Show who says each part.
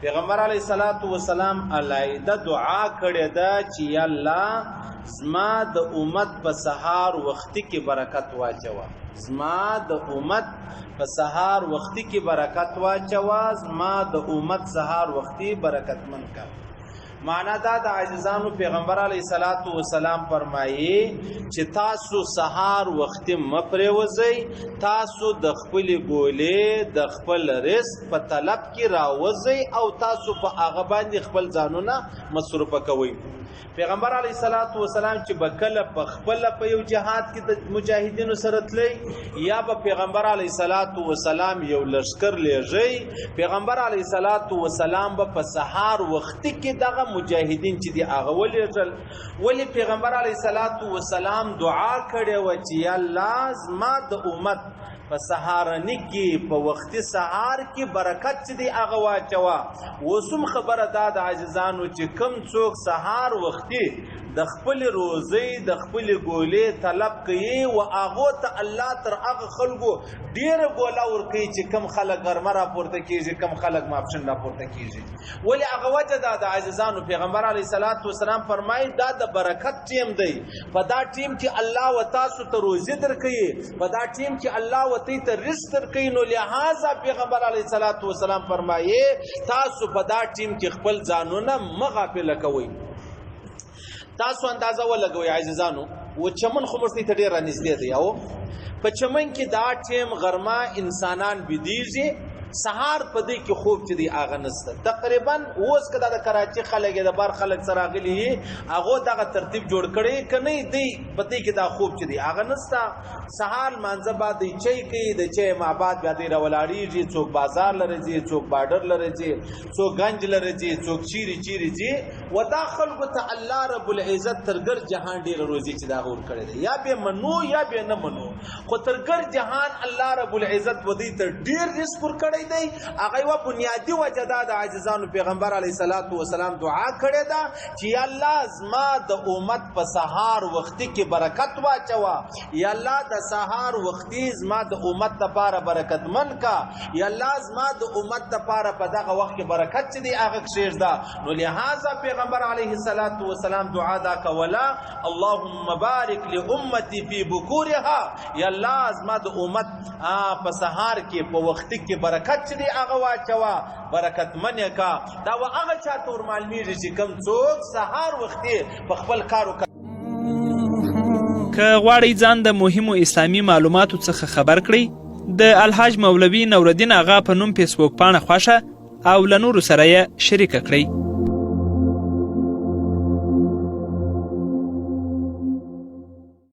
Speaker 1: پیغمبر علیه الصلاۃ والسلام علیده دعا کړې ده چې یا الله زما د امت په سحار وختي کې برکت واچوه، زما د امت په سحار وختي کې برکت واچوه، زما د امت سحار وختي برکتمن کړه. معنا دا د عاجزانو پیغمبر علیه الصلاۃ والسلام فرمایي چې تاسو سحار وختي مپرېوځئ، تاسو د خپل ګولې د خپل رزق په طلب کې راوځئ او تاسو په هغه باندې خپل ځانونه مصرفه کوئ. پیغمبر علیه الصلاۃ والسلام چې بکله په خپل په یو جهاد کې د مجاهدینو سره تللی یا به پیغمبر علیه الصلاۃ والسلام یو لشکر لیږي، پیغمبر علیه الصلاۃ والسلام به په سحار وختي کې دغه مجاهدین چې دی هغه ولېږل. ولې پیغمبر علیه الصلاۃ والسلام دعا کړې وه چې یا الله زما د امت په سحارني کې په وختي سحار کې برکت چې دی هغه واچوه. اوسم خبره دا د عاجزانو چې کم څوک سحار وختي د خپل روزي د خپل ګولې طلب کوي او هغه ته الله تر هغه خلکو ډیره ګوله ورکوي چې کم خلک غرمه راپورته کیږي، کم خلک ماپښین راپورته کیږي. ولې هغه وجه دا د عاجزانو پیغمبر علیه الصلاۃ والسلام فرمایي دا د برکت ټیم دی. په دا ټیم کې الله و تاسو ته روزي درکوي، په دا ټیم کې الله و ته رزق درکوي. نو لہذا پیغمبر علیه الصلاۃ والسلام فرمایي تاسو په دا ټیم کې خپل ځانونه مغافل کوئ. تاسو اندازه ولګوئ عزیزانو، و چمن خو مرسته ته ډیر نږدې دی او په چمن کې دا ټیم غرمه انسانان بيدیږي، سحار په دې کې خوب چې دی هغه نسته. تقریبا اوس کدا د کراچي خلک د بار خلک سره غلي هغه دغه ترتیب جوړ کړي کني دی په دې کې دا خوب چې دی هغه نسته. سحار مانځه بعد چي کې د چي معبد بیا دی راولاړيږي، څوک بازار لري، څوک بارډر لري، څوک گنج لري، څوک چیري جي ودا خلکو ته الله رب العزت ترګر جهان ډیر روزي چې دا غور کړی دی، یا به منو یا به نه منو، خو ترګر جهان الله رب العزت ودی ته ډیر رزق ورکړي دی. هغه و بنیادی وجه دا د عاجزانو پیغمبر علیه الصلاۃ والسلام دعا کړې ده چې یا الله زما د امت په سحار وختي کې برکت واچوه، یا الله د سحار وختي زما د امت لپاره برکتمن کا، یا الله زما د امت لپاره په دغه وخت کې برکت چې دی هغه کښېږده. نو لہذا پیغمبر علیه الصلاۃ والسلام دعا دا کوله اللهم بارک لامتی فی بکورها، یا الله زما د امت په سحار کې په وختي کې برکت چې دی هغه واچوه، برکت منه کا. دا و هغه چاته ورمعلومیږي چې کم څوک سحار وختي په خپل کارو
Speaker 2: که غواړئ ځان د مهمو اسلامي معلوماتو څخه خبر کړئ، د الحاج مولوي نورالدین اغا په نوم فیسبوک پاڼه خوښه او له نورو سره یې شریکه کړئ.